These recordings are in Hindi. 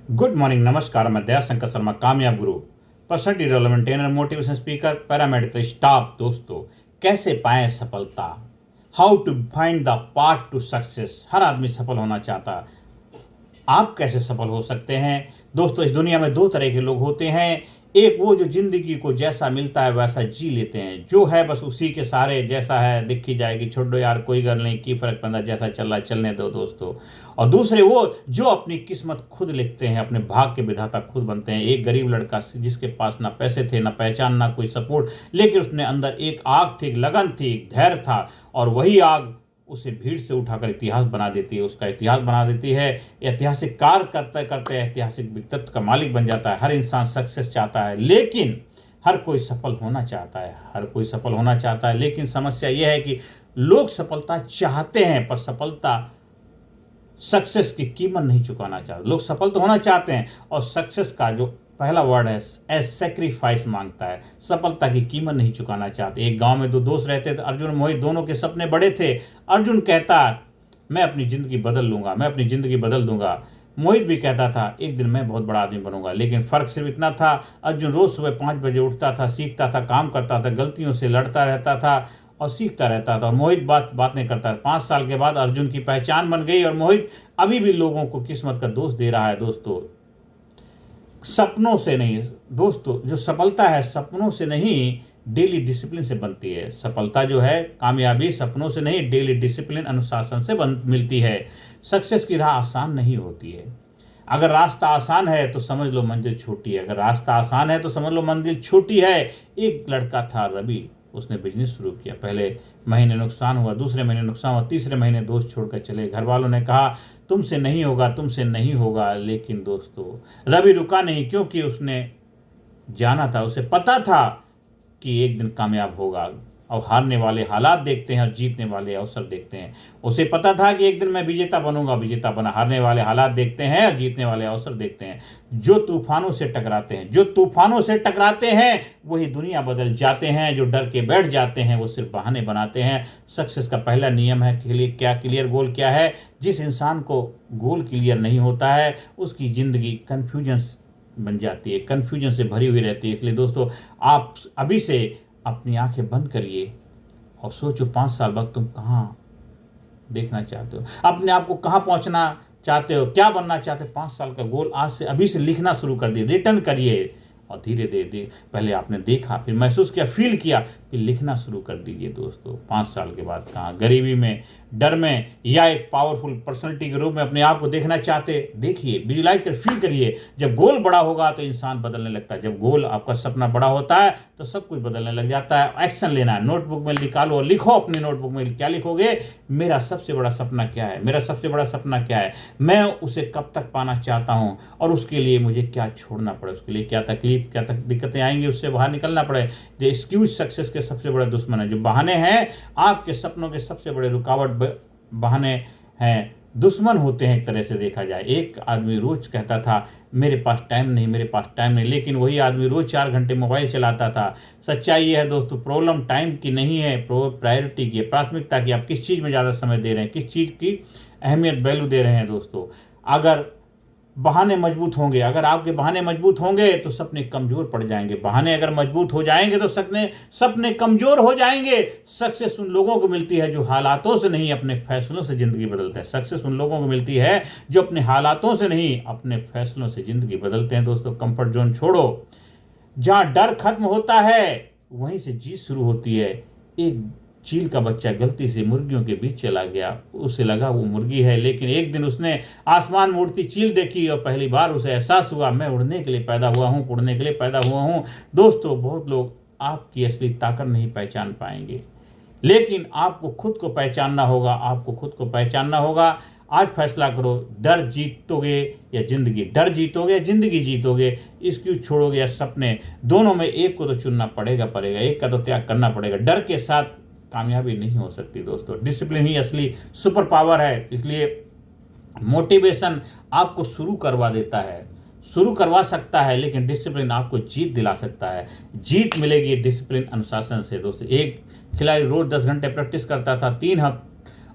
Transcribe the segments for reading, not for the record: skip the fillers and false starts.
गुड मॉर्निंग, नमस्कार। मैं दया शंकर शर्मा, कामयाब गुरु, personality development trainer, motivation speaker, paramedical staff. दोस्तों, कैसे पाएं सफलता? How to find the path to success. हर आदमी सफल होना चाहता है। आप कैसे सफल हो सकते हैं? दोस्तों, इस दुनिया में दो तरह के लोग होते हैं। एक वो जो जिंदगी को जैसा मिलता है वैसा जी लेते हैं, जो है बस उसी के सहारे, जैसा है दिखी जाएगी, छोड़ो यार कोई गल नहीं, की फर्क पड़ता, जैसा चल रहा है चलने दो दोस्तों। और दूसरे वो जो अपनी किस्मत खुद लिखते हैं, अपने भाग के विधाता खुद बनते हैं। एक गरीब लड़का जिसके पास ना पैसे थे, ना पहचान, ना कोई सपोर्ट, लेकिन उसने अंदर एक आग थी, एक लगन थी, एक धैर्य था, और वही आग उसे भीड़ से उठाकर इतिहास बना देती है, उसका इतिहास बना देती है। ऐतिहासिक कार्य करते करते ऐतिहासिक व्यक्तित्व का मालिक बन जाता है। हर इंसान सक्सेस चाहता है, लेकिन हर कोई सफल होना चाहता है, हर कोई सफल होना चाहता है। लेकिन समस्या यह है कि लोग सफलता चाहते हैं, पर सफलता सक्सेस की कीमत नहीं चुकाना चाहते। लोग सफल तो होना चाहते हैं, और सक्सेस का जो पहला वर्ड है ए सेक्रीफाइस मांगता है। सफलता की कीमत नहीं चुकाना चाहते। एक गांव में दो दोस्त रहते थे, अर्जुन और मोहित। दोनों के सपने बड़े थे। अर्जुन कहता, मैं अपनी जिंदगी बदल लूंगा, मैं अपनी जिंदगी बदल दूंगा। मोहित भी कहता था, एक दिन मैं बहुत बड़ा आदमी बनूंगा। लेकिन फर्क सिर्फ इतना था, अर्जुन रोज सुबह 5 बजे उठता था, सीखता था, काम करता था, गलतियों से लड़ता रहता था और सीखता रहता था। और मोहित बात नहीं करता। 5 साल के बाद अर्जुन की पहचान बन गई, और मोहित अभी भी लोगों को किस्मत का दोष दे रहा है। दोस्तों, सपनों से नहीं दोस्तों, जो सफलता है सपनों से नहीं, डेली डिसिप्लिन से बनती है। सफलता जो है, कामयाबी सपनों से नहीं, डेली डिसिप्लिन, अनुशासन से मिलती है। सक्सेस की राह आसान नहीं होती है। अगर रास्ता आसान है तो समझ लो मंजिल छोटी है, अगर रास्ता आसान है तो समझ लो मंजिल छोटी है। एक लड़का था रवि, उसने बिजनेस शुरू किया। पहले महीने नुकसान हुआ, दूसरे महीने नुकसान हुआ, तीसरे महीने दोस्त छोड़कर चले। घर वालों ने कहा तुमसे नहीं होगा, तुमसे नहीं होगा। लेकिन दोस्तों, रवि रुका नहीं, क्योंकि उसने जाना था, उसे पता था कि एक दिन कामयाब होगा। और हारने वाले हालात देखते हैं और जीतने वाले अवसर देखते हैं। उसे पता था कि एक दिन मैं विजेता बनूंगा, विजेता बना। हारने वाले हालात देखते हैं और जीतने वाले अवसर देखते हैं। जो तूफानों से टकराते हैं, जो तूफानों से टकराते हैं, वही दुनिया बदल जाते हैं। जो डर के बैठ जाते हैं, वो सिर्फ बहाने बनाते हैं। सक्सेस का पहला नियम है क्लियर गोल क्या है। जिस इंसान को गोल क्लियर नहीं होता है, उसकी जिंदगी कन्फ्यूजन बन जाती है, कन्फ्यूजन से भरी हुई रहती है। इसलिए दोस्तों, आप अभी से अपनी आंखें बंद करिए और सोचो 5 साल बाद तुम कहाँ देखना चाहते हो, अपने आप को कहाँ पहुंचना चाहते हो, क्या बनना चाहते हो। 5 साल का गोल आज से अभी से लिखना शुरू कर दिए, रिटर्न करिए। और धीरे धीरे पहले आपने देखा, फिर महसूस किया, फील किया, फिर लिखना शुरू कर दीजिए। दोस्तों, 5 साल के बाद कहाँ, गरीबी में, डर में, या एक पावरफुल पर्सनैलिटी के रूप में अपने आप को देखना चाहते, देखिए, विजुलाइज कर, फील करिए। जब गोल बड़ा होगा तो इंसान बदलने लगता है। जब गोल, आपका सपना बड़ा होता है तो सब कुछ बदलने लग जाता है। एक्शन लेना है, नोटबुक में निकालो और लिखो। अपनी नोटबुक में क्या लिखोगे? मेरा सबसे बड़ा सपना क्या है, मेरा सबसे बड़ा सपना क्या है, मैं उसे कब तक पाना चाहता हूँ, और उसके लिए मुझे क्या छोड़ना पड़े, उसके लिए क्या तकलीफ, क्या दिक्कतें आएंगी, उससे बाहर निकलना पड़े। जो एक्सक्यूज सक्सेस के सबसे बड़े दुश्मन है। जो बहाने हैं आपके सपनों के सबसे बड़े रुकावट, बहाने हैं, दुश्मन होते हैं। एक तरह से देखा जाए, एक आदमी रोज कहता था मेरे पास टाइम नहीं, मेरे पास टाइम नहीं, लेकिन वही आदमी रोज 4 घंटे मोबाइल चलाता था। सच्चाई ये है दोस्तों, प्रॉब्लम टाइम की नहीं है, प्रायोरिटी की, प्राथमिकता की। आप किस चीज़ में ज़्यादा समय दे रहे हैं, किस चीज़ की अहमियत, वैल्यू दे रहे हैं। दोस्तों, अगर बहाने मजबूत होंगे, अगर आपके बहाने मजबूत होंगे तो सपने कमजोर पड़ जाएंगे। बहाने अगर मजबूत हो जाएंगे तो सपने कमजोर हो जाएंगे। सक्सेस उन लोगों को मिलती है जो हालातों से नहीं, अपने फैसलों से जिंदगी बदलते हैं। सक्सेस उन लोगों को मिलती है जो अपने हालातों से नहीं, अपने फैसलों से जिंदगी बदलते हैं। दोस्तों, कंफर्ट जोन छोड़ो। जहां डर खत्म होता है वहीं से जीत शुरू होती है। एक चील का बच्चा गलती से मुर्गियों के बीच चला गया, उसे लगा वो मुर्गी है, लेकिन एक दिन उसने आसमान में उड़ती चील देखी और पहली बार उसे एहसास हुआ, मैं उड़ने के लिए पैदा हुआ हूँ, उड़ने के लिए पैदा हुआ हूँ। दोस्तों, बहुत लोग आपकी असली ताकत नहीं पहचान पाएंगे, लेकिन आपको खुद को पहचानना होगा, आपको खुद को पहचानना होगा। आज फैसला करो, डर जीतोगे या जिंदगी, डर जीतोगे या जिंदगी जीतोगे, इसकी छोड़ोगे या सपने, दोनों में एक को तो चुनना पड़ेगा, एक का तो त्याग करना पड़ेगा। डर के साथ कामयाबी नहीं हो सकती। दोस्तों, डिसिप्लिन ही असली सुपर पावर है। इसलिए मोटिवेशन आपको शुरू करवा देता है, शुरू करवा सकता है, लेकिन डिसिप्लिन आपको जीत दिला सकता है। जीत मिलेगी डिसिप्लिन, अनुशासन से। दोस्तों, एक खिलाड़ी रोज 10 घंटे प्रैक्टिस करता था,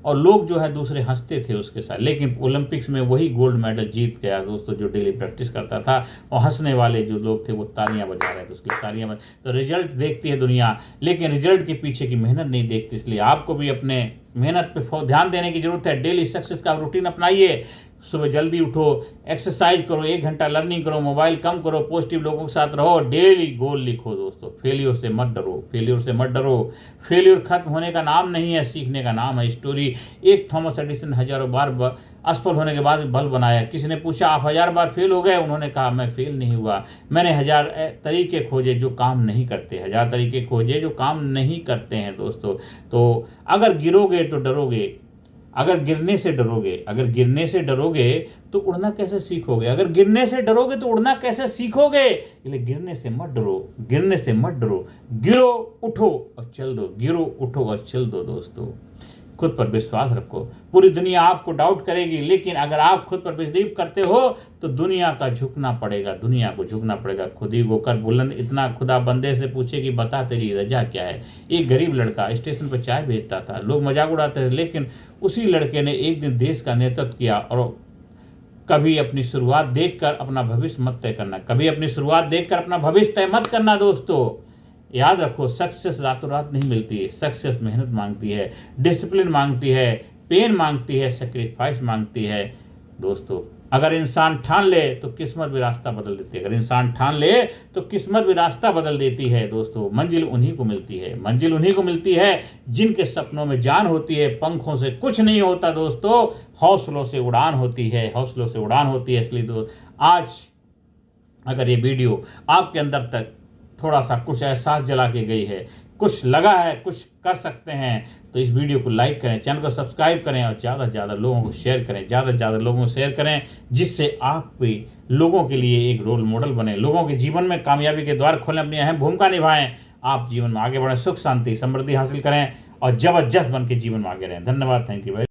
और लोग जो है दूसरे हंसते थे उसके साथ, लेकिन ओलंपिक्स में वही गोल्ड मेडल जीत गया दोस्तों जो डेली प्रैक्टिस करता था, और हंसने वाले जो लोग थे वो तालियां बजा रहे थे उसकी तालियां। तो रिजल्ट देखती है दुनिया, लेकिन रिजल्ट के पीछे की मेहनत नहीं देखती। इसलिए आपको भी अपने मेहनत पे ध्यान देने की जरूरत है। डेली सक्सेस का रूटीन अपनाइए। सुबह जल्दी उठो, एक्सरसाइज करो, 1 घंटा लर्निंग करो, मोबाइल कम करो, पॉजिटिव लोगों के साथ रहो, डेली गोल लिखो दोस्तों। फेलियर से मत डरो, फेलियर से मत डरो। फेलियर खत्म होने का नाम नहीं है, सीखने का नाम है। स्टोरी, एक थॉमस एडिसन हजारों बार असफल होने के बाद बल्ब बनाया। किसी ने पूछा आप 1000 बार फेल हो गए? उन्होंने कहा मैं फेल नहीं हुआ, मैंने 1000 तरीके खोजे जो काम नहीं करते, 1000 तरीके खोजे जो काम नहीं करते हैं दोस्तों। तो अगर गिरोगे तो डरोगे, अगर गिरने से डरोगे तो उड़ना कैसे सीखोगे? अगर गिरने से डरोगे तो उड़ना कैसे सीखोगे? इसलिए गिरने से मत डरो, गिरो उठो और चल दो, गिरो उठो और चल दो दोस्तों। खुद पर विश्वास रखो। पूरी दुनिया आपको डाउट करेगी, लेकिन अगर आप खुद पर बिलीव करते हो तो दुनिया को झुकना पड़ेगा। खुद ही को कर बुलंद इतना, खुदा बंदे से पूछे कि बता तेरी रजा क्या है। एक गरीब लड़का स्टेशन पर चाय बेचता था, लोग मजाक उड़ाते थे, लेकिन उसी लड़के ने एक दिन देश का नेतृत्व किया। और कभी अपनी शुरुआत देखकर अपना भविष्य मत तय मत करना दोस्तों। याद रखो, सक्सेस रातों रात नहीं मिलती है। सक्सेस मेहनत मांगती है, डिसिप्लिन मांगती है, पेन मांगती है, सेक्रीफाइस मांगती है दोस्तों। अगर इंसान ठान ले तो किस्मत भी रास्ता बदल देती है। दोस्तों, मंजिल उन्हीं को मिलती है जिनके सपनों में जान होती है। पंखों से कुछ नहीं होता दोस्तों, हौसलों से उड़ान होती है। इसलिए तो आज अगर ये वीडियो आपके अंदर तक थोड़ा सा कुछ एहसास जला के गई है, कुछ लगा है, कुछ कर सकते हैं, तो इस वीडियो को लाइक करें, चैनल को सब्सक्राइब करें और ज़्यादा से ज़्यादा लोगों को शेयर करें, जिससे आप भी लोगों के लिए एक रोल मॉडल बने, लोगों के जीवन में कामयाबी के द्वार खोलें, अपनी अहम भूमिका निभाएं। आप जीवन में आगे बढ़ें, सुख शांति समृद्धि हासिल करें और जबरदस्त बन के जीवन में आगे रहें। धन्यवाद, थैंक यू भाई।